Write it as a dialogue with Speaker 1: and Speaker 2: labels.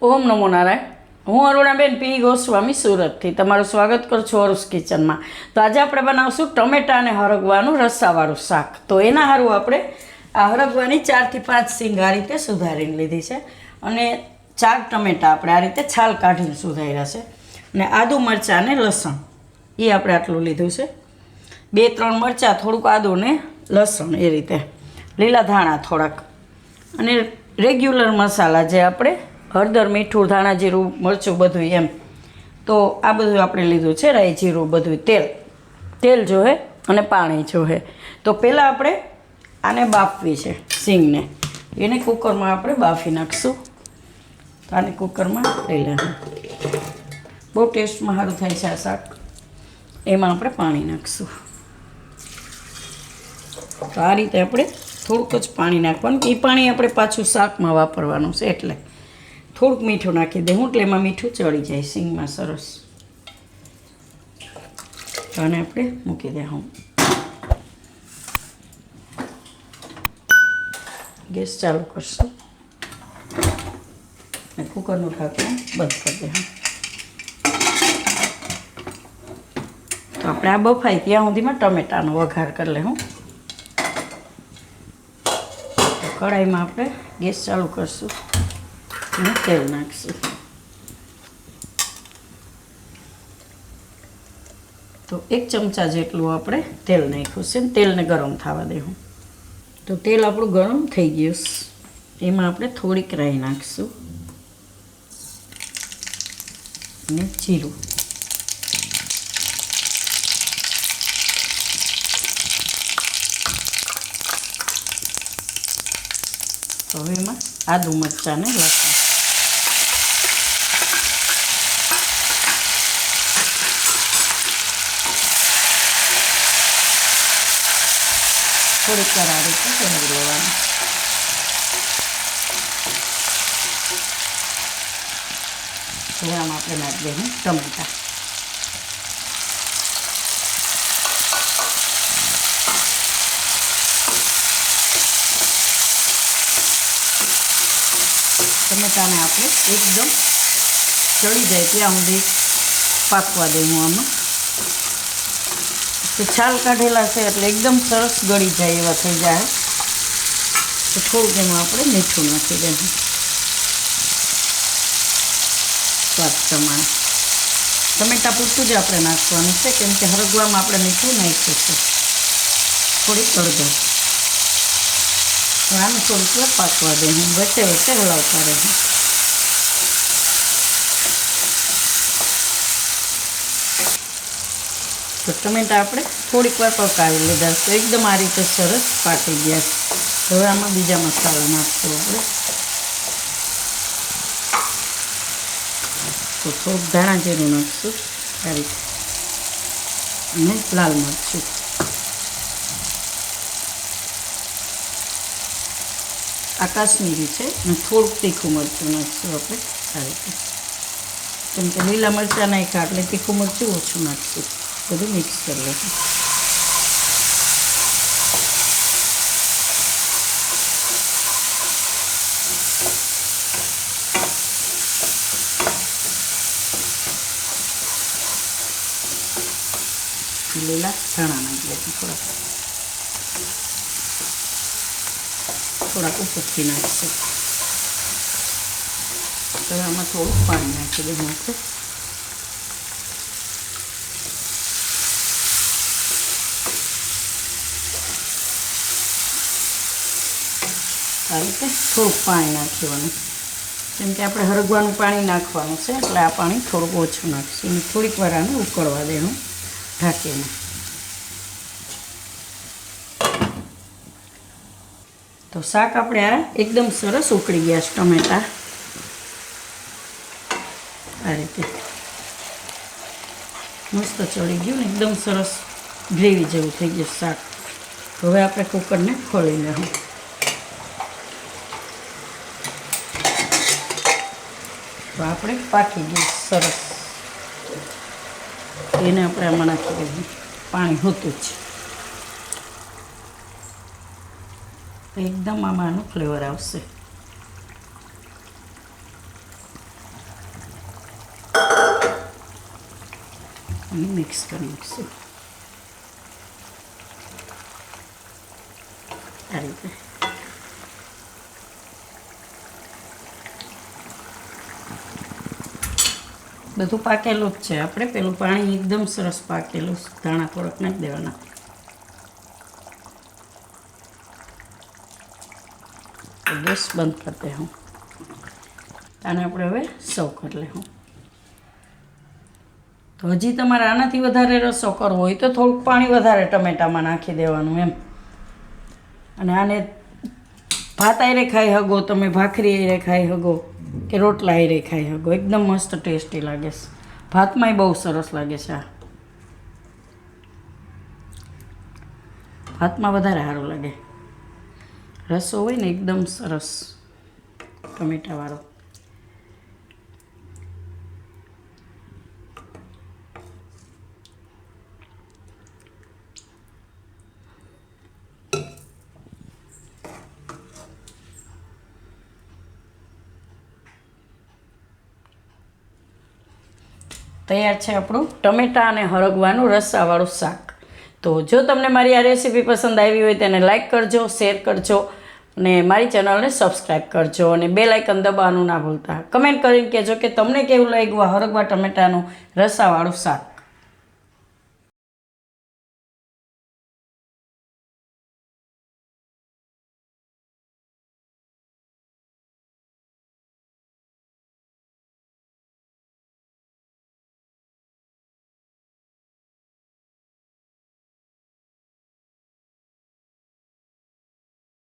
Speaker 1: ઓમ નમો નારાયણ. હું અરુણાબેન પી ગોસ્વામી સુરતથી તમારું સ્વાગત કરું છું અરુસ કિચનમાં. તો આજે આપણે બનાવશું ટમેટા અને હરગવાનું રસાવાળું શાક. તો એના સારું આપણે આ હરગવાની 4 થી 5 સિંગ આ રીતે સુધારીને લીધી છે અને 4 ટમેટા આપણે આ રીતે છાલ કાઢીને સુધાર્યા છે અને આદુ મરચાં અને લસણ એ આપણે આટલું લીધું છે. 2-3 મરચાં, થોડુંક આદું ને લસણ, એ રીતે લીલા ધાણા થોડાક અને રેગ્યુલર મસાલા જે આપણે હળદર, મીઠું, ધાણા જીરું, મરચું બધું એમ. તો આ બધું આપણે લીધું છે. રાઈ જીરું બધું, તેલ જોહે અને પાણી જોહે. તો પહેલાં આપણે આને બાફવી છે સિંગને, એને કુકરમાં આપણે બાફી નાખીશું. તો આને કુકરમાં લઈ લેવાનું. બહુ ટેસ્ટમાં સારું થાય છે આ શાક. એમાં આપણે પાણી નાખીશું. તો આ રીતે આપણે થોડુંક જ પાણી નાખવાનું. એ પાણી આપણે પાછું શાકમાં વાપરવાનું છે એટલે થોડુંક મીઠું નાખી દે હું, એટલે એમાં મીઠું ચડી જાય સિંગમાં સરસ. તો આને આપણે મૂકી દે હું. ગેસ ચાલુ કરશું અને કુકરનું ઢાંકણું બંધ કરી દે. તો આપણે આ બફાય ત્યાં સુધીમાં ટમેટાનો વઘાર કરી લે હું. કઢાઈમાં આપણે ગેસ ચાલુ કરશું અને તેલ નાખીશું. તો 1 ચમચા જેટલું આપણે તેલ નાખ્યું છે ને તેલને ગરમ થવા દેવું. તો તેલ આપણું ગરમ થઈ ગયું. એમાં આપણે થોડીક રાઈ નાખીશું અને જીરું. હવે એમાં આદુ મરચાં ને લસણ. થોડીક વાર આ રીતે ચલાવી લેવાનું. હવે આમાં આપણે નાખી દઈએ ટમેટાં. ટમેટાને આપણે એકદમ ચડી જાય ત્યાં સુધી પાકવા દેવું આમાં. તો છાલ કાઢેલા છે એટલે એકદમ સરસ ગળી જાય એવા થઈ જાય. તો થોડુંક એમાં આપણે મીઠું નાખી દઈએ સ્વાદ પ્રમાણે. ટમેટા પૂરતું જ આપણે નાખવાનું છે કેમ કે હરગવામાં આપણે મીઠું નાખ્યું છે થોડીક હળદર. તો આને થોડીક વાર પાકવા દઈએ, વચ્ચે વચ્ચે હલાવતા રહીએ. તો ટમેટા આપણે થોડીક વાર પકાવી લીધા તો એકદમ આ રીતે સરસ પાકી ગયા. હવે આમાં બીજા મસાલા નાખશું આપણે. તો થોડુંક ધાણા જીરું નાખશું આ રીતે અને લાલ મરચું. આ કાશ્મીરી છે અને થોડુંક તીખું મરચું નાખીશું આપણે આ રીતે. કેમ કે લીલા મરચાં નાખ્યા એટલે તીખું મરચું ઓછું નાખીશું. બધું મિક્સ કરી લઈશું. લીલા ધાણા નાખી દઈશું થોડાક ઉપરથી નાખીશું. તો આમાં થોડુંક પાણી નાખી દઈએ આપણે. આ રીતે થોડુંક પાણી નાખવાનું કેમ કે આપણે હરગવાનું પાણી નાખવાનું છે એટલે આ પાણી થોડુંક ઓછું નાખીશું અને થોડીક વાર આને ઉકળવા દેવું ઢાંકીને. તો શાક આપણે આ એકદમ સરસ ઉકળી ગયા છે. ટમેટા આ રીતે મસ્ત ચડી ગયું ને એકદમ સરસ ગ્રેવી જેવું થઈ ગયું શાક. હવે આપણે કુકરને ખોલી લેવું. તો આપણે પાકી ગયું સરસ. એને આપણે આમાં નાખી દઈએ. પાણી હોતું જ એકદમ આમાંનું ફ્લેવર આવશે. અને મિક્સ કરી નાખીશું આ રીતે. બધું પાકેલું જ છે, આપણે પેલું પાણી એકદમ સરસ પાકેલું, ધાણા થોડાક નાખી દેવાના. ગેસ બંધ કરી દે હું આને આપણે હવે સર્વ કરી લઉં. તો હજી તમારે આનાથી વધારે રસો કરવો હોય તો થોડુંક પાણી વધારે ટમેટામાં નાખી દેવાનું એમ. અને આને ભાત આયરે ખાઈ હગો તમે, ભાખરી આયરે ખાઈ હગો કે રોટલા આયરે ખાઈ હગો, એકદમ મસ્ત ટેસ્ટી લાગે છે. ભાતમાંય બહુ સરસ લાગે છે આ, ભાતમાં વધારે સારું લાગે. રસો હોય ને એકદમ સરસ ટમેટાવાળો. તૈયાર છે આપણું ટમેટાં અને હરગવાનું રસાવાળું શાક. તો જો તમને મારી આ રેસીપી પસંદ આવી હોય તેને લાઇક કરજો, શેર કરજો અને મારી ચેનલને સબસ્ક્રાઈબ કરજો અને બેલ આઇકન દબાવવાનું ના ભૂલતા. કમેન્ટ કરીને કહેજો કે તમને કેવું લાગ્યું આ હરગવા ટમેટાનું રસાવાળું શાક.